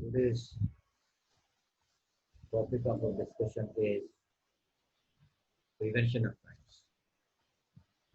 today's topic of our discussion is prevention of crimes।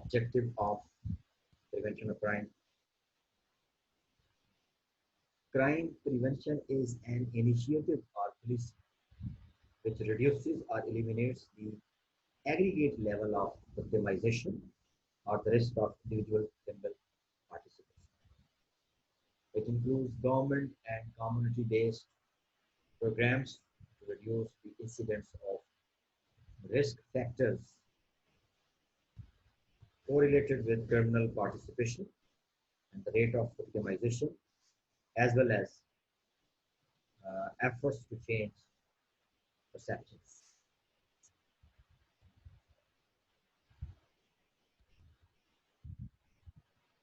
objective of prevention of crime. Crime prevention is an initiative or policy which reduces or eliminates the aggregate level of victimization or the risk of individual criminal participation. It includes government and community-based programs to reduce the incidence of risk factors correlated with criminal participation and the rate of victimization, as well as efforts to change perceptions.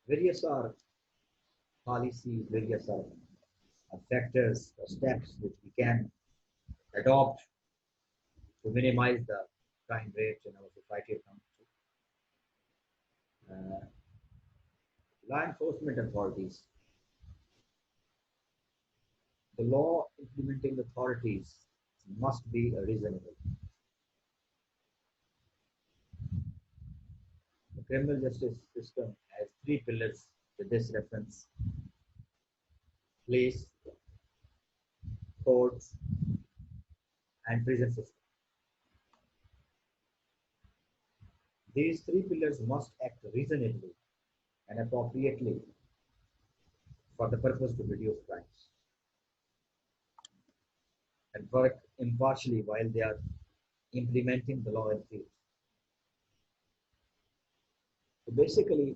Various are policies, various are factors or steps which we can adopt to minimize the crime rate in our society. Law enforcement authorities. The law implementing authorities must be reasonable. The criminal justice system has three pillars with this reference: police, courts, and prison system. These three pillars must act reasonably and appropriately for the purpose to reduce crimes and work impartially while they are implementing the law in field. So basically,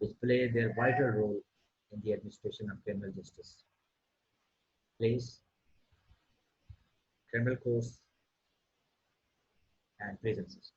which play their vital role in the administration of criminal justice: police, criminal courts, and prison system.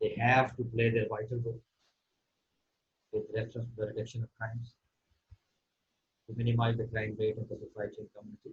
they have to play their vital role with reference to the reduction of crimes, to minimize the crime rate of the society and community.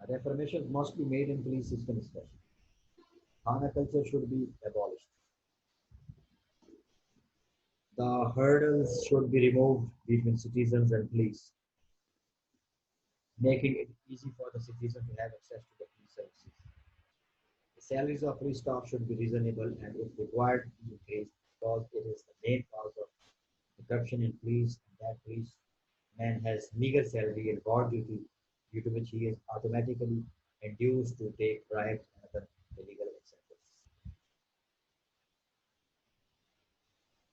Reformations must be made in police system especially. Thana culture should be abolished. The hurdles should be removed between citizens and police, making it easy for the citizen to have access to the police services. The salaries of police staff should be reasonable and if required be increased because it is the main cause of corruption in police and that police man has meager salary and guard duty due to which he is automatically induced to take bribes and other illegal incentives.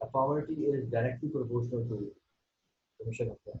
the poverty is directly proportional to commission of crime.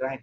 crime.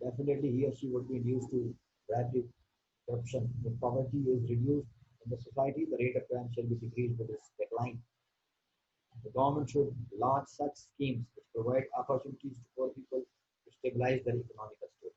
definitely, he or she would be induced to bribery, corruption. If poverty is reduced in the society, the rate of crime shall be decreased with its decline. The government should launch such schemes which provide opportunities to poor people to stabilize their economical status.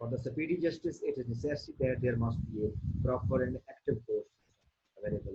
For the speedy justice, it is necessary that there must be a proper and active court system available.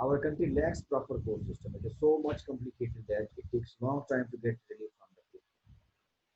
Our country lacks proper court system. It is so much complicated that it takes long time to get relief from the case.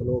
slow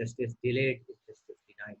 justice delayed is justice denied.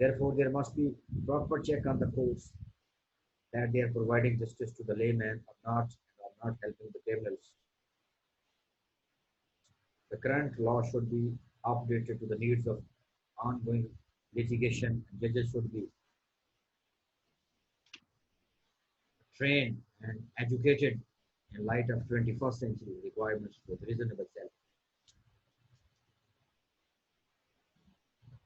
Therefore, there must be proper check on the courts that they are providing justice to the layman or not helping the criminals. The current law should be updated to the needs of ongoing litigation, and judges should be trained and educated in light of 21st century requirements for reasonable self.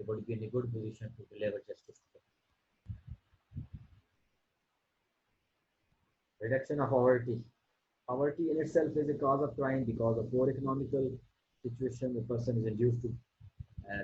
would be in a good position to deliver justice to them. Reduction of poverty. Poverty in itself is a cause of crime because of poor economical situation. The person is induced to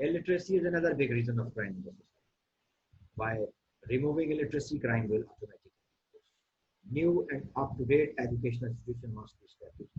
Illiteracy is another big reason of crime in the society. By removing illiteracy, crime will automatically reduce. New and up-to-date educational institution must be established.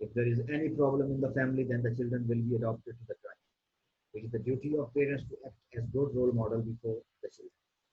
If there is any problem in the family, then the children will be adopted to the tribe. It is the duty of parents to act as good role model before the children.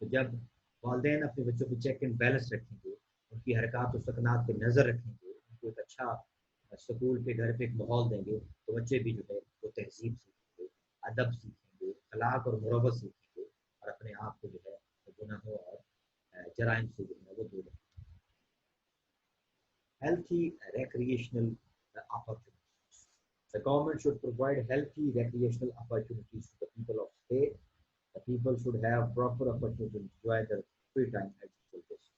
تو جب والدین اپنے بچوں پہ check and balance رکھیں گے، ان کی حرکات و سکنات پہ نظر رکھیں گے، ان کو ایک اچھا اسکول پہ گھر پہ ایک ماحول دیں گے، تو بچے بھی جو ہے وہ تہذیب سیکھیں گے، ادب سیکھیں گے، اخلاق اور مروت سیکھیں گے، اور اپنے آپ کو جو ہے گناہوں اور جرائم سے جو ہے وہ دور رکھیں گے. Healthy recreational opportunities. The government should provide healthy recreational opportunities to the people of state. The people should have proper opportunity to enjoy their free time at equal basis.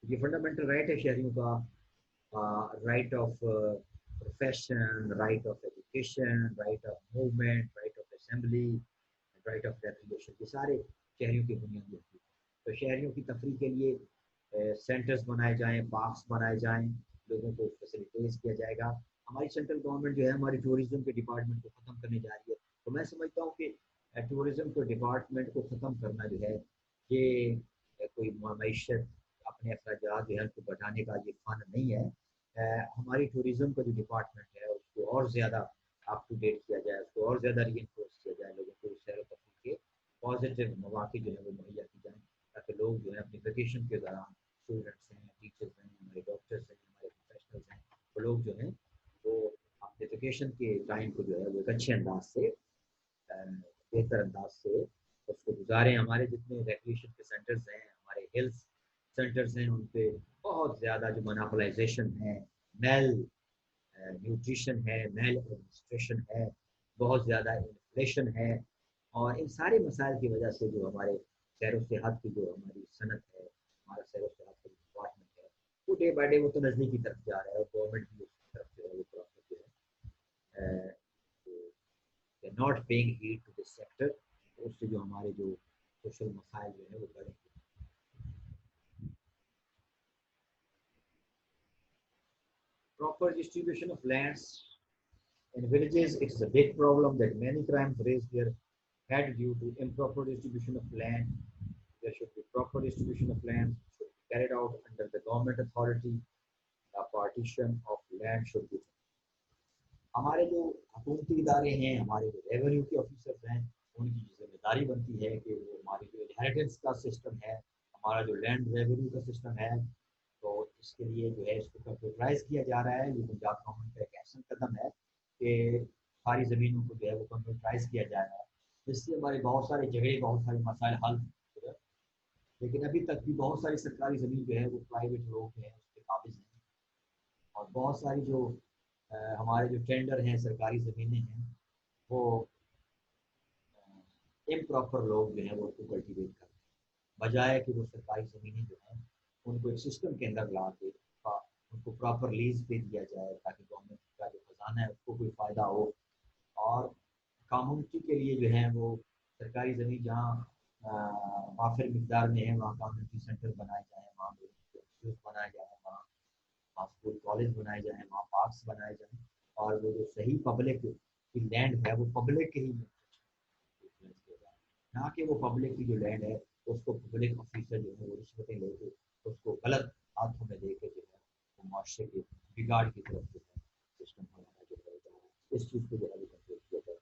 یہ فنڈامنٹل رائٹ ہے شہریوں کا، right of profession, right of education, right of movement, right of assembly, right of recreation, یہ سارے شہریوں کے بنیادی حقوق ہیں. تو شہریوں کی تفریح کے لیے سینٹرز بنائے جائیں، پارکس بنائے جائیں، لوگوں کو فیسیلیٹیز کیا جائے گا. ہماری سینٹرل گورنمنٹ جو ہے ہماری ٹورزم کے ڈپارٹمنٹ کو ختم کرنے جا رہی ہے. تو میں سمجھتا ہوں کہ ٹورزم کے ڈپارٹمنٹ کو ختم کرنا جو ہے یہ کوئی معیشت اپنے اخراجات جو ہے ان کو بڑھانے کا یہ فن نہیں ہے. ہماری ٹورزم کا جو ڈپارٹمنٹ ہے اس کو اور زیادہ اپ ٹو ڈیٹ کیا جائے، اس کو اور زیادہ ری انفورس کیا جائے، لوگوں کو سیر و تفریح کے پازیٹیو مواقع جو ہے وہ مہیا کی جائیں، تاکہ لوگ جو ہے اپنی ویکیشن کے دوران اسٹوڈنٹس ہیں، ٹیچرس ہیں، ہمارے ڈاکٹرس ہیں، ہمارے پروفیشنلز ہیں، وہ لوگ جو ہیں وہ اپنے ویکیشن کے ٹائم کو جو ہے وہ ایک اچھے انداز سے، بہتر انداز سے اس کو گزاریں. ہمارے جتنے ریکریشن کے سینٹرز ہیں، ہمارے ہیلتھ سینٹرز ہیں، ان پہ بہت زیادہ جو مناپلائزیشن ہے، میل نیوٹریشن ہے، میل ایڈمنسٹریشن ہے، بہت زیادہ انفلیشن ہے، اور ان سارے مسائل کی وجہ سے جو ہمارے سیر و سیاحت کی جو ہماری صنعت ہے، ہمارا سیر و سیاحت کا جو ڈپارٹمنٹ ہے، وہ ڈے بائی ڈے وہ تو نزدیک کی طرف جا رہا ہے، اور گورنمنٹ بھی اس کی طرف جو ہے وہ پروسیس جو ہے not paying heed to this sector. اس سے جو ہمارے جو سوشل مسائل جو ہیں وہ بڑھیں گے. Proper distribution of lands in villages, it is a big problem that many crimes raise their head due to improper distribution of land. There should be proper distribution of land, should be carried out under the government authority. The partition of land should be. ہمارے جو حکومتی ادارے ہیں، ہمارے جو revenue کے officers ہیں، ان کی ذمہ داری بنتی ہے کہ وہ ہماری جو انہیریٹنس کا سسٹم ہے، ہمارا جو لینڈ ریونیو کا سسٹم ہے، تو اس کے لیے جو ہے اس کو کمپیوٹرائز کیا جا رہا ہے. یہ پنجاب گورنمنٹ کا ایک ایسا قدم ہے کہ ساری زمینوں کو جو ہے وہ کمپیوٹرائز کیا جا رہا ہے، جس سے ہمارے بہت سارے جگہ، بہت سارے مسائل حل ہوئے. لیکن ابھی تک بھی بہت ساری سرکاری زمین جو ہے وہ پرائیویٹ لوگ جو ہیں اس کے قابض ہیں، اور بہت ساری جو ہمارے جو ٹینڈر ہیں، سرکاری زمینیں ہیں، وہ امپراپر لوگ جو ہیں وہ اس کو کلٹیویٹ کرتے ہیں، بجائے کہ وہ سرکاری زمینیں جو ہیں ان کو ایک سسٹم کے اندر لا کے ان کو پراپر لیز پہ دیا جائے، تاکہ گورنمنٹ کا جو خزانہ ہے اس کو کوئی فائدہ ہو. اور کمیونٹی کے لیے جو ہے وہ سرکاری زمین جہاں وافر مقدار میں ہے وہاں کمیونٹی سینٹر بنائے جائیں، وہاں بنائے جائیں، وہاں اسکول کالج بنائے جائیں، وہاں پارکس بنائے جائیں، اور وہ جو صحیح پبلک کی لینڈ ہے وہ پبلک کے ہی نہ کہ وہ پبلک کی جو لینڈ ہے اس کو پبلک آفیسر جو ہے وہ رشوتیں لے کے اس کو غلط ہاتھوں میں دے کے جو ہے وہ معاشرے کے بگاڑ کی طرف جو ہے سسٹم ہمارا جو ہے جا رہا ہے. اس چیز کو جو ہے کنٹرول کیا جائے.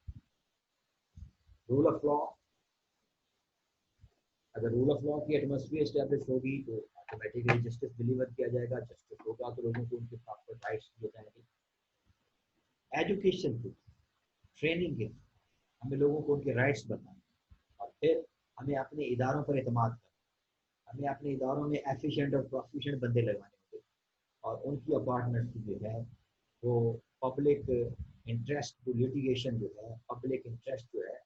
رول آف لا، اگر رول آف لا کی ایٹماسفیئر اسٹیبلش ہوگی تو آٹومیٹکلی جسٹس ڈلیور کیا جائے گا. جسٹس ہوگا تو لوگوں کو ان کے پراپر رائٹس دیے جائیں گے. ایجوکیشن کی ٹریننگ کے ہمیں لوگوں کو ان کے رائٹس بتائیں، اور پھر ہمیں اپنے اداروں پر اعتماد کرنا، ہمیں اپنے اداروں میں ایفیشینٹ اور پروفیشینٹ بندے لگانے ہوں گے، اور ان کی اپارٹمنٹ جو ہے وہ پبلک انٹرسٹ کو لیٹیگیشن جو ہے، پبلک انٹرسٹ جو ہے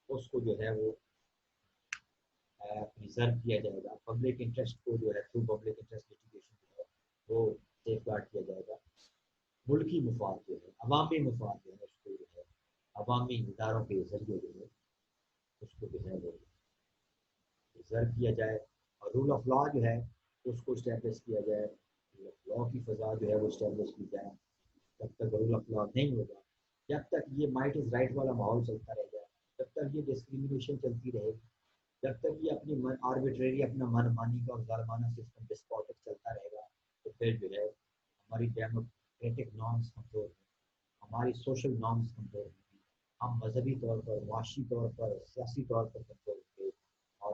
اس کو جو ہے وہ پریزرو کیا جائے گا. پبلک انٹرسٹ کو جو ہے تھرو پبلک انٹرسٹ لیٹیگیشن جو ہے وہ سیف گارڈ کیا جائے گا. ملکی مفاد جو ہے، عوامی مفاد جو ہے اس کو جو ہے عوامی اداروں کے ذریعے جو ہے اس کو جو ہے وہ ریزرو کیا جائے. اور رول آف لا جو ہے اس کو اسٹیبلش کیا جائے. رول آف لا کی فضا جو ہے وہ اسٹیبلش کی جائے. جب تک رول آف لا نہیں ہوگا، جب تک یہ مائٹ از رائٹ والا ماحول چلتا رہے گا، جب تک یہ ڈسکریمنیشن چلتی رہے گی، جب تک یہ اپنی آربیٹریری اپنا من مانی کا اور ظالمانہ سسٹم ڈسپوٹک چلتا رہے گا، تو پھر جو ہے ہماری ڈیموکریٹک نارمس کمزور ہیں، ہماری سوشل نارمس کمزور ہیں، ہم مذہبی طور پر، معاشی طور پر، سیاسی طور پر کمزور ہوں گے، اور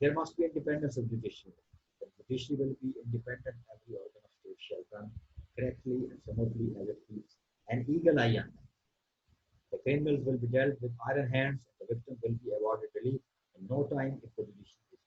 there must be independence of judiciary. The judiciary will be independent. Every organ of state shall run correctly and smoothly as it keeps an eagle eye on them. The criminals will be dealt with iron hands, and the victim will be awarded relief in no time if the judiciary is.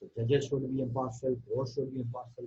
So judges should be impartial, court should be impartial,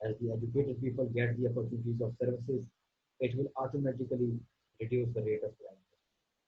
As the educated people get the opportunities of services, it will automatically reduce the rate of crime.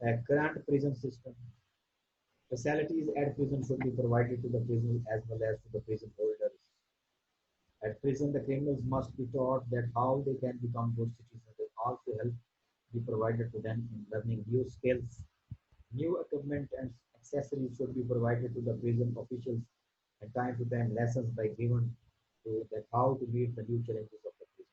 current prison system. Facilities at prison should be provided to the prisoners as well as to the prison holders. At prison, the criminals must be taught that how they can become good citizens. They also help be provided to them in learning new skills. New equipment and accessories should be provided to the prison officials, and time to time lessons by given to that how to meet the new challenges of the prison.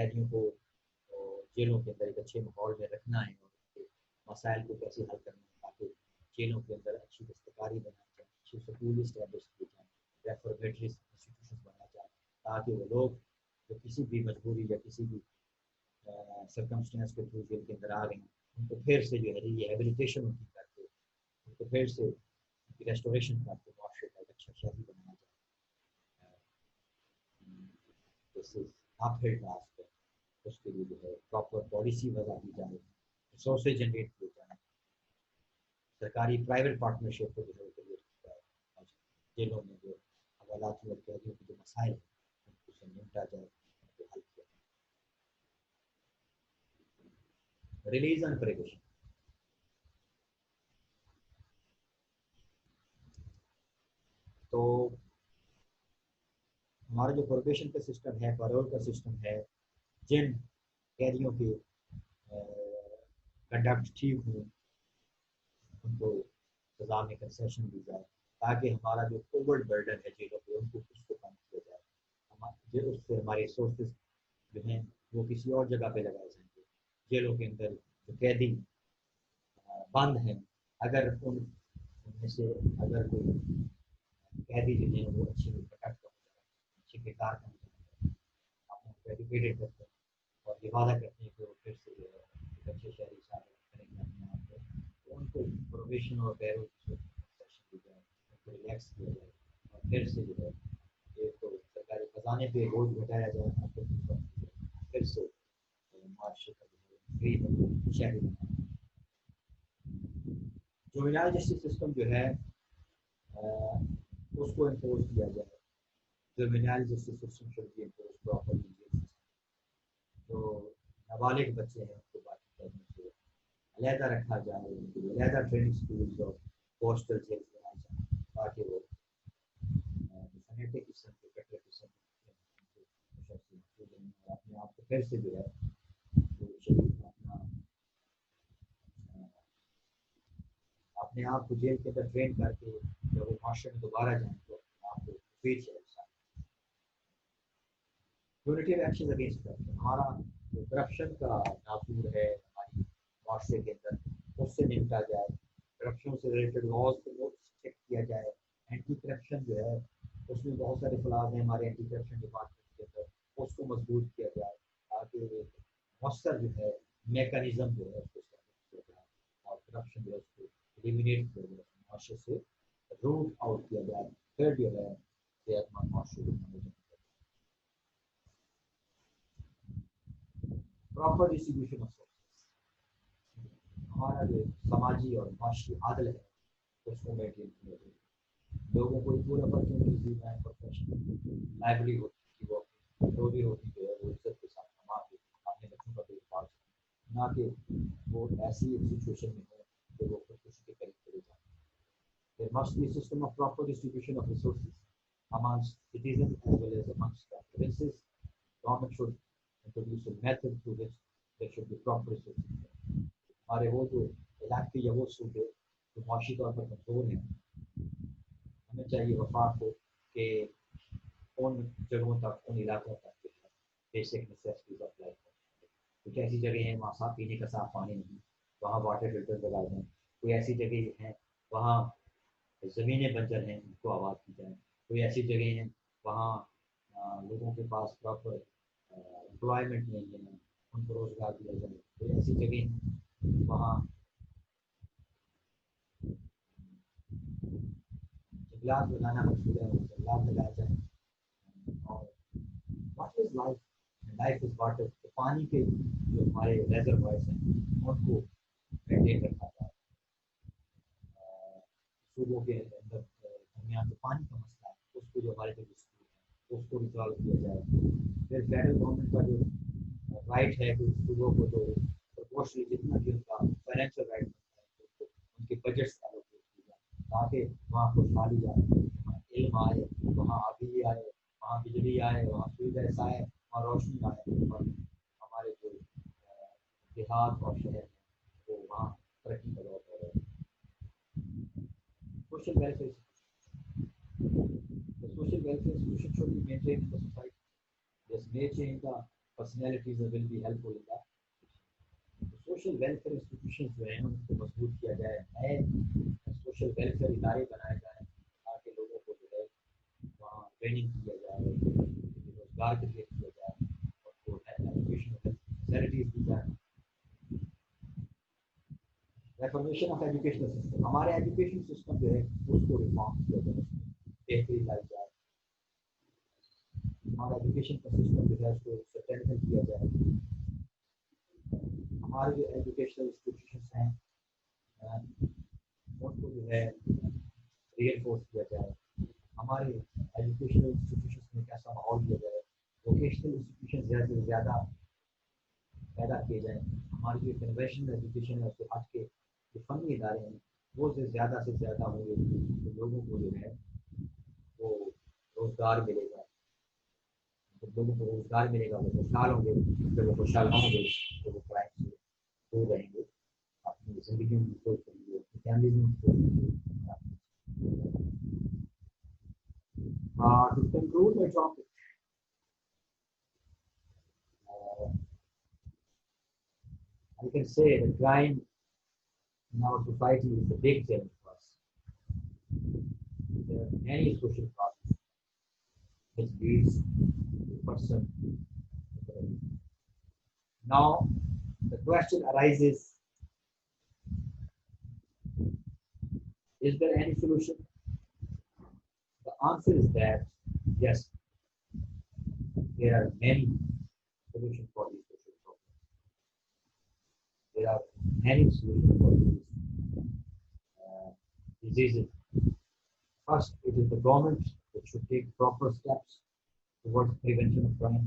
قیدیوں کو جیلوں کے اندر ایک اچھے ماحول میں رکھنا ہے اور ان کے مسائل کو کیسے حل کرنا ہے تاکہ جیلوں کے اندر اچھی دستکاری بنائی جائے، اچھی سکول اسٹیبلش کیے جائیں، ریفارمیٹری انسٹیٹیوشن بنایا جائے تاکہ وہ لوگ جو کسی بھی مجبوری یا کسی بھی سرکمسٹینس کے تھرو جیل کے اندر آ گئے ہیں ان کو پھر سے جو ہے ریہیبلیٹیشن ان کی کر کے ان کو پھر سے ریسٹوریشن کر کے معاشرے کا ایک اچھا شہری بنایا جائے. دس از اپ ہیڈ ٹاسک. اس کے لیے جو ہے پراپر پالیسی وضع کی جائے، ریسورسز جنریٹ کیے جائیں، سرکاری پرائیویٹ پارٹنرشپ کو جو ہے کریٹ کیا جائے، جیلوں میں جو حوالات اور قیدیوں کے جو مسائل ہیں ان کو سے نمٹا جائے، ان کو حل کیا جائے. Release and probation. تو ہمارا جو پروبیشن کا سسٹم ہے، پیرول کا سسٹم ہے، جن قیدیوں کے کنڈکٹ ٹھیک ہوں ان کو سزا میں کنسیشن دی جائے تاکہ ہمارا جو اوور برڈن ہے جیلوں پہ ان کو اس کو کم کیا جائے، اس سے ہمارے ریسورسز جو ہیں وہ کسی اور جگہ پہ لگائے جائیں گے. جیلوں کے اندر جو قیدی بند ہیں اگر ان میں سے اگر کوئی قیدی جو ہیں وہ اچھے کنڈکٹ کا ہو جائے، اچھے کردار کا ہو جائے، اپنے کو ایجوکیٹڈ کرتے ہیں اور یہ وعدہ کرتے ہیں کہ وہ پھر سے جو ہے ایک اچھے شہری صاحب کریں گے اپنے آپ کو، تو ان کو پروبیشن اور پیرول کی سیشن دی جائے، ان کو ریلیکس کیا جائے اور پھر سے جو ہے ایک تو سرکاری خزانے پہ بوجھ گھٹایا جائے اور پھر سے معاشرے کا جو ہے غریب شہری بنایا. جوینائل جسٹس سسٹم جو ہے اس کو انفورس کیا جائے. Juvenile justice system should be enforce properly. جو نابالغ بچے ہیں ان کو باقی قیدیوں سے علیحدہ رکھا جائے، ان کے لیے علیحدہ ٹریننگ اسکولز اور پوسٹل جیلز بنائے جائیں تاکہ وہ فنیٹک قسم کے کٹر قسم کے اپنے آپ کو پھر سے جو ہے اپنے آپ کو جیل کے اندر ٹرین کر کے جب وہ معاشرے میں دوبارہ جائیں تو اپنے آپ کو مفید شہری. پونیٹیو ایکشن اگینسٹ کرپشن. ہمارا جو کرپشن کا نافور ہے ہماری معاشرے کے اندر اس سے نمٹا جائے، کرپشن سے ریلیٹڈ لاز کو چیک کیا جائے. اینٹی کرپشن جو ہے اس میں بہت سارے فلاز ہیں ہمارے اینٹی کرپشن ڈپارٹمنٹ کے اندر، اس کو مضبوط کیا جائے تاکہ ایک مؤثر جو ہے میکانزم جو ہے اس کو کیا جائے اور کرپشن جو ہے اس کو ایلیمینیٹ کیا جائے، معاشرے سے روٹ آؤٹ کیا جائے، پھر جو ہے صحت مند معاشرے کو بنایا جائے. Proper distribution of sources. ہمارا جو سماجی اور معاشی عادل ہے اس کو مینٹین کیا جائے. لوگوں کو اکول اپرچونیٹیز دی جائیں، پروفیشنل لائبریری ہوتی ہے وہ روزی ہوتی جو ہے وہ عزت کے ساتھ کما کے اپنے بچوں کا دیکھ بھال کریں، نہ کہ وہ ایسی سچویشن میں ہو کہ وہ خودکشی کے قریب چلے جائیں. There must be a system of proper distribution of resources amongst citizens as well as amongst the provinces. Government should introduce a method through which there should be proper resources. ہمارے وہ جو علاقے یا وہ صوبے جو معاشی طور پر کمزور ہیں ہمیں چاہیے وفاق کو کہ ان جگہوں تک ان علاقوں تک بیسک نیسیسٹیز آف لائف. کچھ ایسی جگہ ہیں وہاں صاف پینے کا صاف پانی نہیں، وہاں واٹر فلٹر لگائے جائیں. کوئی ایسی جگہ ہیں وہاں زمینیں بنجر ہیں ان کو آباد کی جائیں. کوئی ایسی جگہ ہیں وہاں لوگوں کے پاس پراپر امپلائمنٹ نہیں ہے ان کو روزگار دیا جائے. کوئی ایسی جگہ ہیں وہاں جنگلات لگانا مشہور ہے، جنگلات لگائے جائیں. اور what is life? Life is water. پانی کے جو ہمارے ریزروائرس ہیں ان کو مینٹین رکھا جائے. صوبوں کے اندر درمیان جو پانی کا مسئلہ ہے اس کو جو ہمارے جو ڈسپیوٹ ہے اس کو ریزالو کیا جائے. پھر فیڈرل گورنمنٹ کا جو رائٹ ہے کہ صوبوں کو جو پرپورشنلی جتنا بھی ان کا فائنینشیل رائٹ بنتا ہے ان کے بجٹس ایلوکیٹ کی جائے تاکہ وہاں خوشحالی آئے، وہاں علم آئے، وہاں آبی آئے، وہاں بجلی آئے، وہاں سویدھ ایسا آئے، وہاں روشنی آئے اور ہمارے جو دیہات اور شہر ہیں وہ وہاں ترقی کا دور پہ رہے. Social welfare institution. The social welfare institution should be maintained in the society. This may change the personalities will be helpful in that. Social welfare institution جو ہیں ان کو مضبوط کیا جائے, نئے سوشل ویلفیئر ادارے بنائے جائیں تاکہ لوگوں کو جو ہے وہاں ٹریننگ کیا جائے, روزگار کریٹ کیا جائے, اور جو ہے ایجوکیشن فیسلٹیز دی جائیں. ریفارمیشن آف ایجوکیشنل سسٹم, ہمارے ایجوکیشن سسٹم جو ہے اس کو ریفارم کیا جائے, بہتری لائی جائے. ہمارا ایجوکیشن کا سسٹم جو ہے اس کو سسٹینیبل کیا جائے. ہمارے جو ایجوکیشنل انسٹیٹیوشنس ہیں ان کو جو ہے ری فورس کیا جائے. ہمارے ایجوکیشنل انسٹیٹیوشنس میں کیسا ماحول دیا جائے, ووکیشنل انسٹیٹیوشن زیادہ سے زیادہ پیدا کیے جائیں. ہماری جو کنوینشنل ایجوکیشن ہے اس کے آج کے جو فنی ادارے ہیں وہ زیادہ سے زیادہ ہوں گے تو لوگوں کو جو ہے وہ روزگار ملے گا. جب لوگوں کو روزگار ملے گا وہ خوشحال ہوں گے, جب وہ خوشحال ہوں گے تو وہ کرائم سے دور رہیں گے, اپنی زندگی میں سوچ کریں گے, اپنی فیملیز میں سوچ کریں گے. To conclude my topic, I can say that crime in our society is a big challenge for us. There are many social causes which leads to person. Now, the question arises, is there any solution? The answer is that yes, there are many solutions for these social problems. There are many solutions for these diseases. First, it is the government which should take proper steps towards prevention of crime.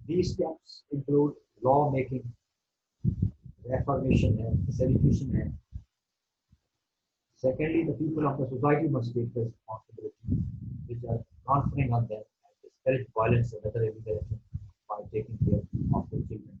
These steps include law making, reformation and facilitation. Secondly, the people of the society must take the responsibility which are conferring on them and discourage violence and other illegal actions by taking care of the children.